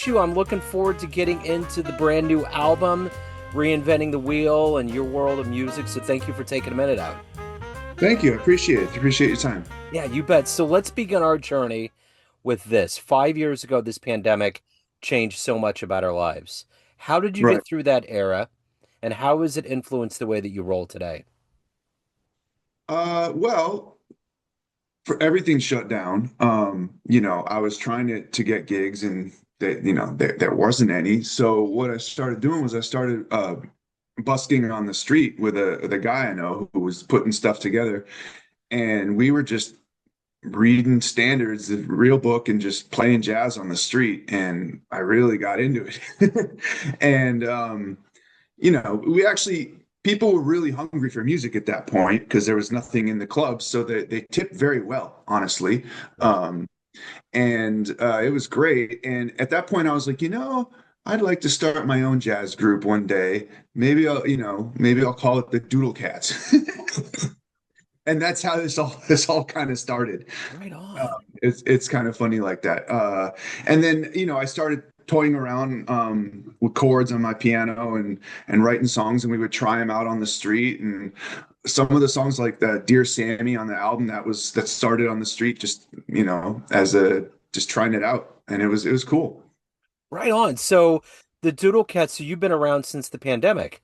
you. I'm looking forward to getting into the brand new album, Reinventing the Wheel, and your world of music. So thank you for taking a minute out. Thank you. I appreciate it. Appreciate your time. Yeah, you bet. So let's begin our journey with this. 5 years ago, this pandemic changed so much about our lives. How did you Right. get through that era, and how has it influenced the way that you roll today? Well, for everything shut down, I was trying to get gigs and there wasn't any. So what I started doing was I started busking on the street with a guy I know who was putting stuff together, and we were just reading standards, the real book, and just playing jazz on the street. And I really got into it. And we actually people were really hungry for music at that point because there was nothing in the clubs, so they tipped very well, honestly. Right. Um, and it was great. And at that point, I was like, I'd like to start my own jazz group one day. Maybe I'll call it the Doodle Cats. And that's how this all kind of started. Right on. It's kind of funny like that. And then I started toying around with chords on my piano and writing songs, and we would try them out on the street. And some of the songs like the Dear Sammy on the album that started on the street, just as a just trying it out, and it was cool. Right on. So the Doodle Cats, so you've been around since the pandemic.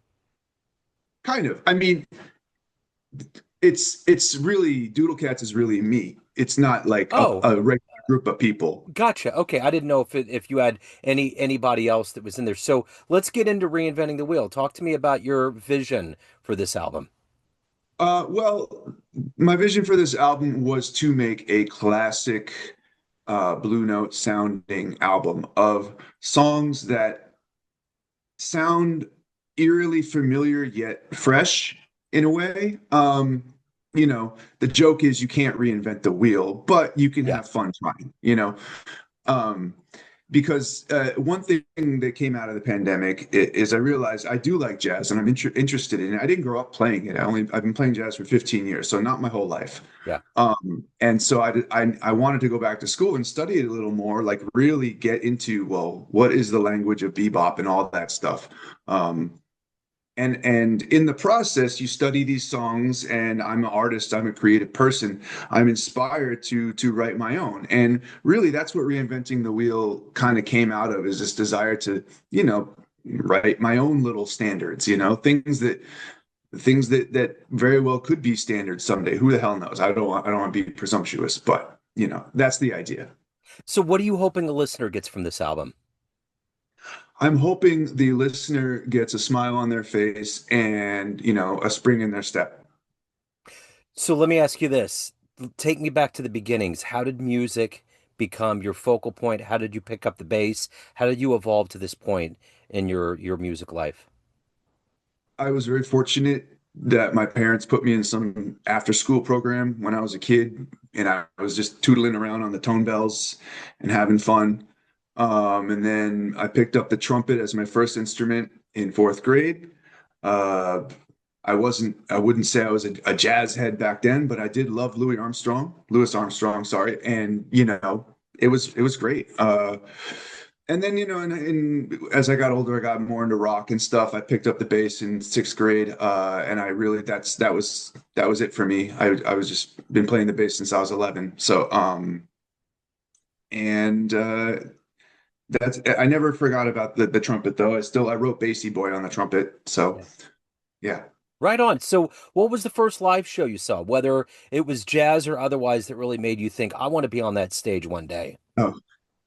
Kind of. I mean, it's really Doodle Cats is really me. It's not like Oh, a regular group of people. gotcha. Okay, I didn't know if you had anybody else that was in there. So let's get into reinventing the wheel. Talk to me about your vision for this album. Well, my vision for this album was to make a classic Blue Note sounding album of songs that sound eerily familiar yet fresh in a way. The joke is you can't reinvent the wheel, but you can Yeah. have fun trying. Um, because one thing that came out of the pandemic is I realized I do like jazz and I'm interested in it. I didn't grow up playing it. I've been playing jazz for 15 years, so not my whole life. Yeah. And so I wanted to go back to school and study it a little more, like really get into, well, what is the language of bebop and all that stuff. Um, and in the process, you study these songs, and I'm an artist, I'm a creative person. I'm inspired to write my own. And really that's what reinventing the wheel kind of came out of, is this desire to, write my own little standards, things that very well could be standards someday. Who the hell knows? I don't want to be presumptuous, but that's the idea. So what are you hoping the listener gets from this album? I'm hoping the listener gets a smile on their face and, a spring in their step. So let me ask you this. Take me back to the beginnings. How did music become your focal point? How did you pick up the bass? How did you evolve to this point in your music life? I was very fortunate that my parents put me in some after school program when I was a kid, and I was just tootling around on the tone bells and having fun. And then I picked up the trumpet as my first instrument in fourth grade. Uh, I wouldn't say I was a jazz head back then, but I did love Louis Armstrong, sorry. And, it was great. And then, as I got older, I got more into rock and stuff. I picked up the bass in sixth grade. And I really, that was it for me. I was just been playing the bass since I was 11. So, and, I never forgot about the trumpet though. I wrote Bassy Boy on the trumpet. So Yeah. yeah. Right on. So what was the first live show you saw, whether it was jazz or otherwise, that really made you think, I want to be on that stage one day? Oh,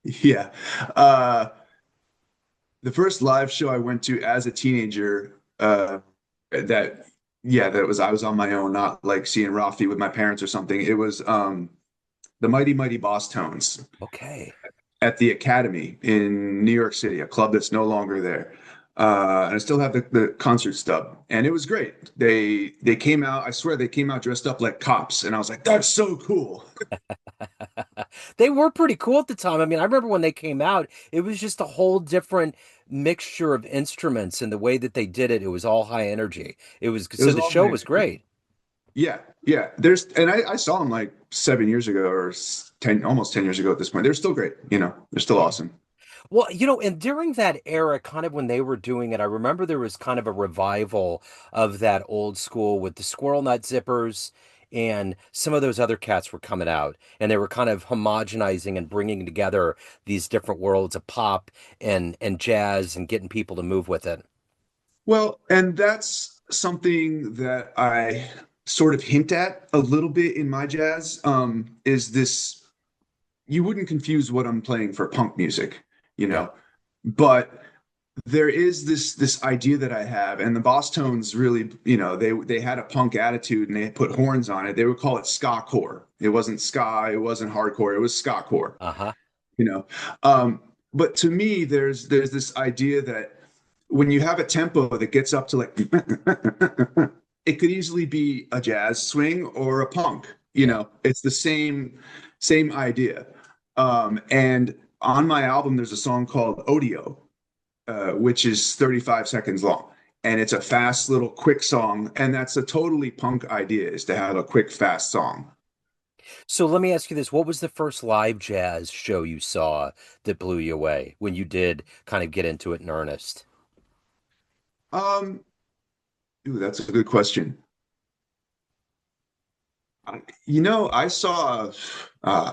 yeah. Uh, the first live show I went to as a teenager, that that was I was on my own, not like seeing Rafi with my parents or something. It was the Mighty Mighty Boss Tones Okay. at the Academy in New York City, a club that's no longer there. And I still have the concert stub, and it was great. They came out. I swear they came out dressed up like cops, and I was like, "That's so cool." They were pretty cool at the time. I mean, I remember when they came out, it was just a whole different mixture of instruments and the way that they did it. It was all high energy. It was It so was the all show my was great. Yeah, yeah. I saw them like 7 years ago or 10, almost 10 years ago at this point. They're still great. They're still Yeah. awesome. Well, and during that era, kind of when they were doing it, I remember there was kind of a revival of that old school with the squirrel nut zippers and some of those other cats were coming out and they were kind of homogenizing and bringing together these different worlds of pop and jazz and getting people to move with it. Well, and that's something that I sort of hint at a little bit in my jazz, is this you wouldn't confuse what I'm playing for punk music, you Yeah. know, but there is this idea that I have, and the Boss Tones really, they had a punk attitude and they put horns on it. They would call it ska core. It wasn't ska, it wasn't hardcore, it was ska core, Uh-huh. you know. But to me, there's this idea that when you have a tempo that gets up to like it could easily be a jazz swing or a punk, Yeah. it's the same idea. And on my album there's a song called Odio, which is 35 seconds long. And it's a fast little quick song. And that's a totally punk idea, is to have a quick, fast song. So let me ask you this. What was the first live jazz show you saw that blew you away when you did kind of get into it in earnest? Um, Ooh, that's a good question. I saw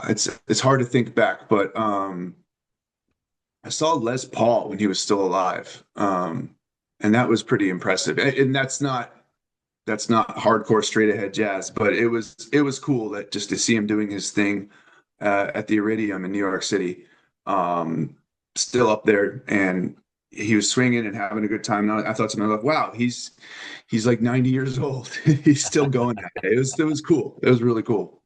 it's hard to think back, but I saw Les Paul when he was still alive. And that was pretty impressive. And that's not hardcore straight ahead jazz, but it was cool that just to see him doing his thing at the Iridium in New York City, um, still up there, and he was swinging and having a good time. And I thought to myself, wow, he's like 90 years old. He's still going at it. It was cool. It was really cool.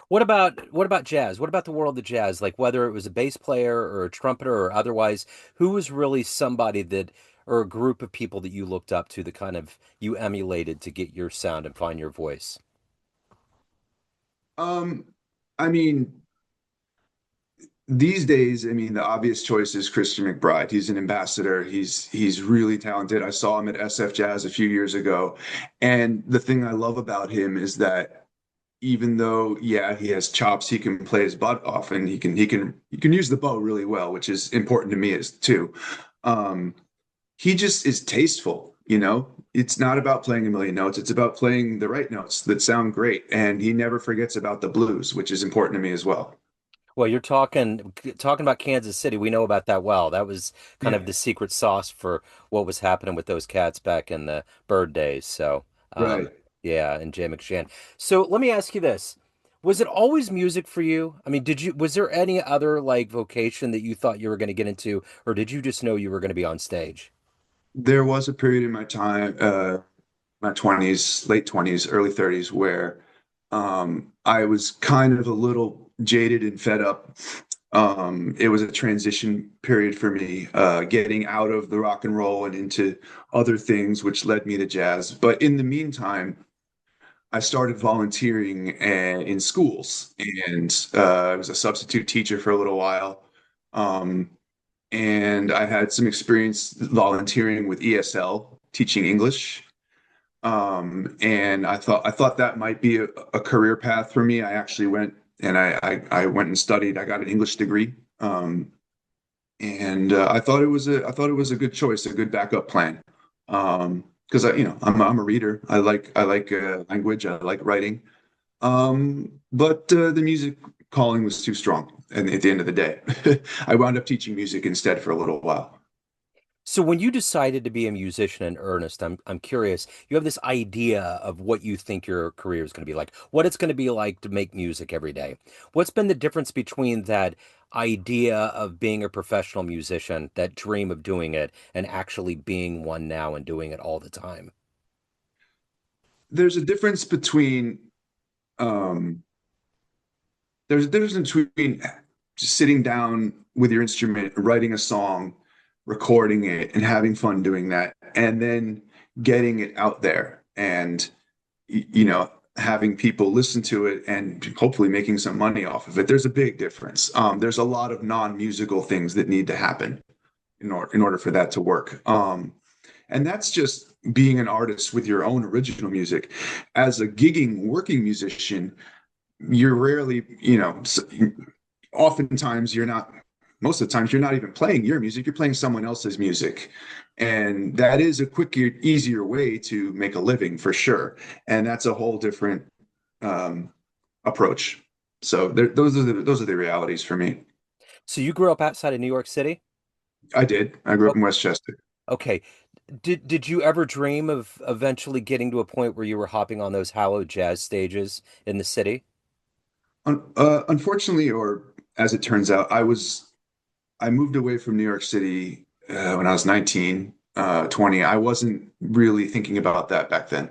What about jazz? What about the world of jazz? Like whether it was a bass player or a trumpeter or otherwise, who was really somebody that or a group of people that you looked up to that kind of you emulated to get your sound and find your voice? Um, I mean, these days, I mean, the obvious choice is Christian McBride. He's an ambassador. He's really talented. I saw him at SF Jazz a few years ago, and the thing I love about him is that even though, yeah, he has chops, he can play his butt off, and he can use the bow really well, which is important to me as too. Um, he just is tasteful, you know. It's not about playing a million notes. It's about playing the right notes that sound great, and he never forgets about the blues, which is important to me as well. Well, you're talking about Kansas City. We know about that well. That was kind Yeah, of the secret sauce for what was happening with those cats back in the bird days. So, right. yeah, and Jay McShann. So let me ask you this. Was it always music for you? I mean, was there any other like vocation that you thought you were going to get into, or did you just know you were going to be on stage? There was a period in my time, my 20s, late 20s, early 30s, where I was kind of a little jaded and fed up. It was a transition period for me, getting out of the rock and roll and into other things, which led me to jazz. But in the meantime, I started volunteering in schools, and I was a substitute teacher for a little while. Um, and I had some experience volunteering with ESL, teaching English. And I thought that might be a career path for me. I actually went and I went and studied. I got an English degree. And I thought it was a good choice, a good backup plan. Because I'm a reader. I like language. I like writing. But the music calling was too strong. And at the end of the day, I wound up teaching music instead for a little while. So when you decided to be a musician in earnest, I'm curious. You have this idea of what you think your career is going to be like, what it's going to be like to make music every day. What's been the difference between that idea of being a professional musician, that dream of doing it, and actually being one now and doing it all the time? There's a difference between um, there's a difference between just sitting down with your instrument, writing a song, recording it, and having fun doing that, and then getting it out there and having people listen to it and hopefully making some money off of it. There's a big difference. There's a lot of non-musical things that need to happen in order for that to work. And that's just being an artist with your own original music. As a gigging working musician, you're rarely, oftentimes you're not. most of the times you're not even playing your music, you're playing someone else's music. And that is a quicker, easier way to make a living for sure. And that's a whole different um, approach. So those are the realities for me. So you grew up outside of New York City? I did. I grew up in Okay. Westchester. Okay. Did you ever dream of eventually getting to a point where you were hopping on those hallowed jazz stages in the city? Unfortunately, or as it turns out, I moved away from New York City when I was 19, 20. I wasn't really thinking about that back then.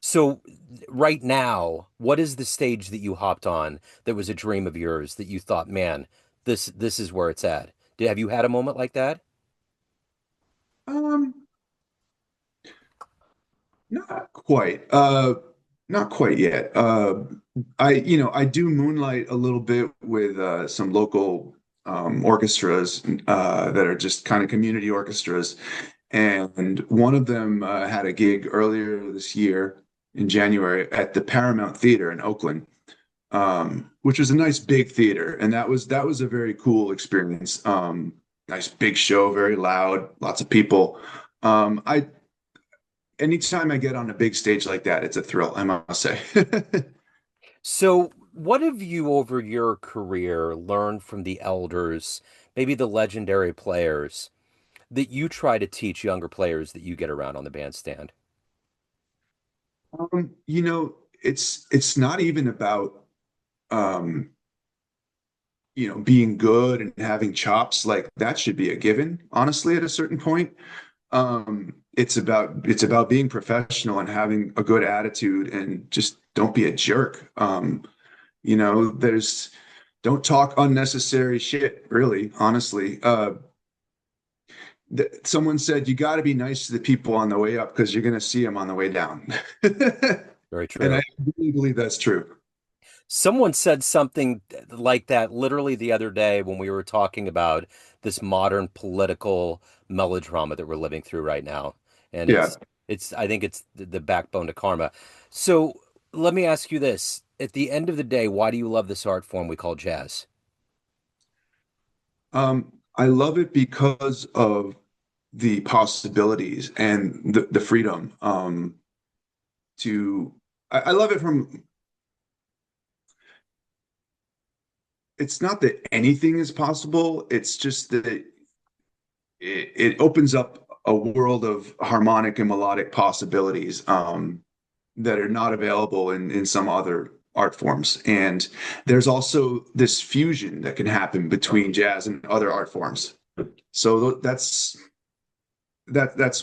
So right now, what is the stage that you hopped on that was a dream of yours that you thought, man, this is where it's at? Have you had a moment like that? Um, Not quite. Not quite yet. I do moonlight a little bit with some local orchestras that are just kind of community orchestras. And one of them had a gig earlier this year in January at the Paramount Theater in Oakland, which was a nice big theater, and that was a very cool experience. Nice big show, very loud, lots of people. I Anytime I get on a big stage like that, it's a thrill, I must say. So what have you over your career learned from the elders, maybe the legendary players, that you try to teach younger players that you get around on the bandstand? It's not even about um, being good and having chops. Like that should be a given, honestly, at a certain point. It's about being professional and having a good attitude and just don't be a jerk. There's don't talk unnecessary shit, really, honestly. Someone said you got to be nice to the people on the way up because you're going to see them on the way down. Very And I true. really believe that's true. Someone said something like that literally the other day when we were talking about this modern political melodrama that we're living through right now. And Yeah. it's I think it's the backbone to karma. So let me ask you this. At the end of the day, why do you love this art form we call jazz? I love it because of the possibilities and the freedom. I love it from, it's not that anything is possible, it's just that it opens up a world of harmonic and melodic possibilities that are not available in some other art forms. And there's also this fusion that can happen between jazz and other art forms. So that's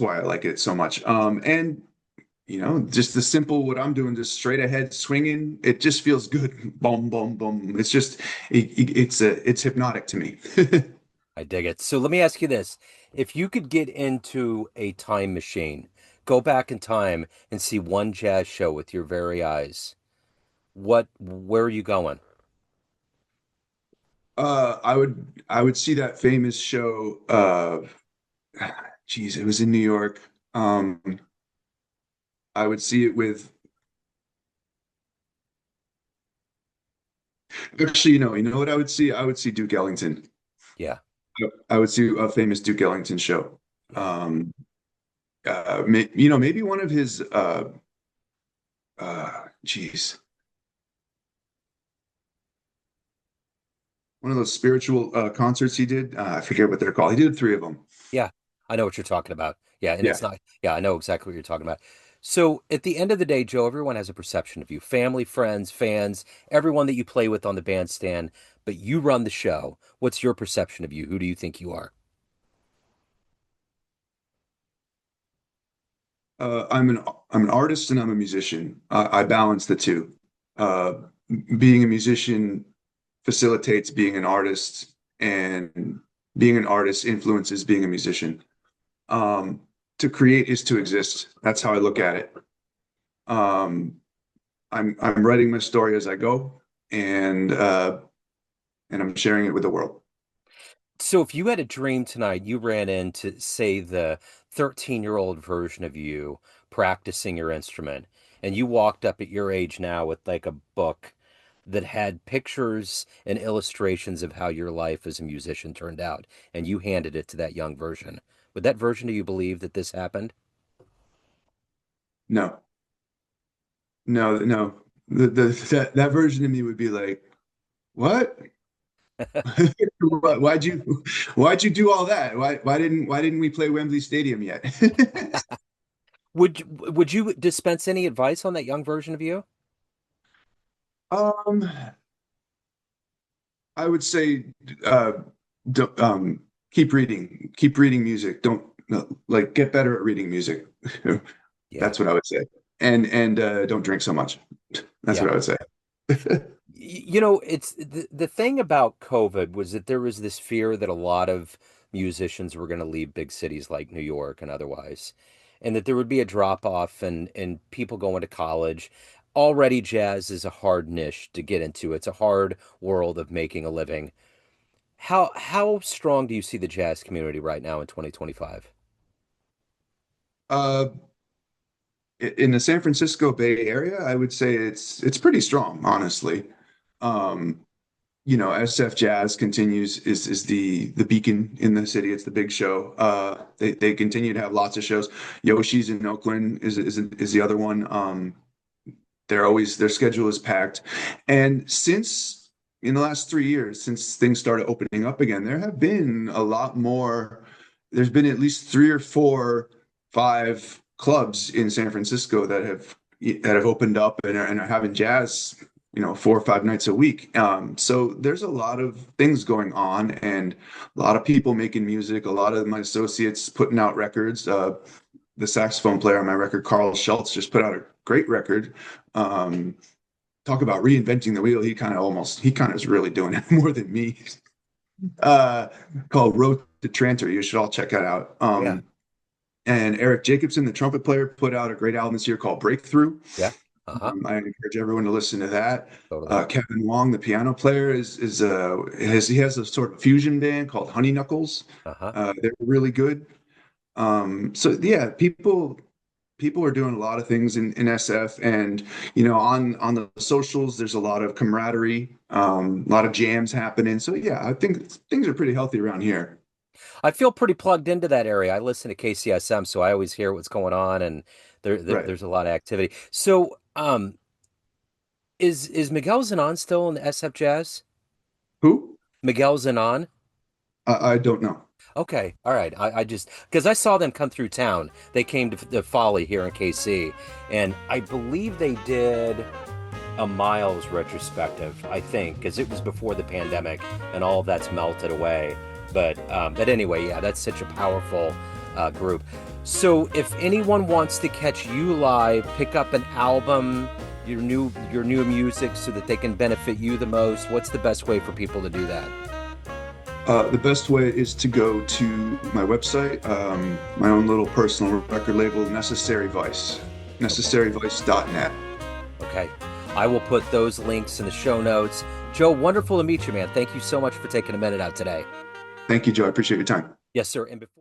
why I like it so much. And just the simple what I'm doing, just straight ahead swinging, it just feels good. Boom, boom, boom. It's hypnotic to me. I dig it. So let me ask you this. If you could get into a time machine, go back in time and see one jazz show with your very eyes, where are you going? I would see that famous show. Geez, it was in New York. I would see it with actually, you know what I would see? I would see Duke Ellington. Yeah, I would see a famous Duke Ellington show. yeah. Um, maybe one of his geez, one of those spiritual concerts he did. I forget what they're called. He did three of them. Yeah, I know what you're talking about. Yeah, and Yeah. it's not, yeah, I know exactly what you're talking about. So at the end of the day, Joe, everyone has a perception of you, family, friends, fans, everyone that you play with on the bandstand, but you run the show. What's your perception of you? Who do you think you are? I'm an artist and I'm a musician. I balance the two. Uh, Being a musician facilitates being an artist, and being an artist influences being a musician. Um, to create is to exist. That's how I look at it. Um, I'm writing my story as I go, and I'm sharing it with the world. So if you had a dream tonight, you ran into, say, the 13-year-old version of you practicing your instrument, and you walked up at your age now with like a book. that had pictures and illustrations of how your life as a musician turned out, and you handed it to that young version. Would that version, do you believe that this happened? No, no. That version of me would be like, what? Why'd you do all that? Why didn't we play Wembley Stadium yet? Would you dispense any advice on that young version of you? Um, I would say uh don't, keep reading music. Don't no, like get better at reading music. Yeah. That's what I would say. And don't drink so much. That's Yeah. what I would say. You know, it's the thing about COVID was that there was this fear that a lot of musicians were going to leave big cities like New York and otherwise, and that there would be a drop off and people going to college. Already jazz is a hard niche to get into. It's a hard world of making a living. How strong do you see the jazz community right now in 2025? Uh in the San Francisco Bay Area, I would say it's pretty strong, honestly. Um, SF Jazz continues is the beacon in the city. It's the big show. They continue to have lots of shows. Yoshi's in Oakland is the other one. Their schedule is packed. And since in the last 3 years, since things started opening up again, there have been a lot more. There's been at least three or four, five clubs in San Francisco that have opened up and are having jazz, 4 or 5 nights a week. So there's a lot of things going on and a lot of people making music. A lot of my associates putting out records. The saxophone player on my record, Carl Schultz, just put out a great record. Um, Talk about reinventing the wheel. He kind of is really doing it more than me. Uh, Called Road to Tranter. You should all check that out. Yeah. And Eric Jacobson, the trumpet player, put out a great album this year called Breakthrough. Yeah. Uh-huh. I encourage everyone to listen to that. Totally. Kevin Wong, the piano player, he has a sort of fusion band called Honey Knuckles. Uh-huh. They're really good. So yeah, people are doing a lot of things in SF, and on the socials, there's a lot of camaraderie, a lot of jams happening. So yeah, I think things are pretty healthy around here. I feel pretty plugged into that area. I listen to KCSM, so I always hear what's going on, and Right. there's a lot of activity. So, is Miguel Zanon still in the SF Jazz? Who? Miguel Zanon? I don't know. Okay, all right. I just because I saw them come through town. They came to the Folly here in KC, and I believe they did a Miles retrospective. I think because it was before the pandemic, and all of that's melted away. But anyway, yeah, that's such a powerful group. So if anyone wants to catch you live, pick up an album, your new music, so that they can benefit you the most, what's the best way for people to do that? The best way is to go to my website, my own little personal record label, Necessary Vice, Okay. necessaryvice.net. Okay. I will put those links in the show notes. Joe, wonderful to meet you, man. Thank you so much for taking a minute out today. Thank you, Joe. I appreciate your time. Yes, sir. And before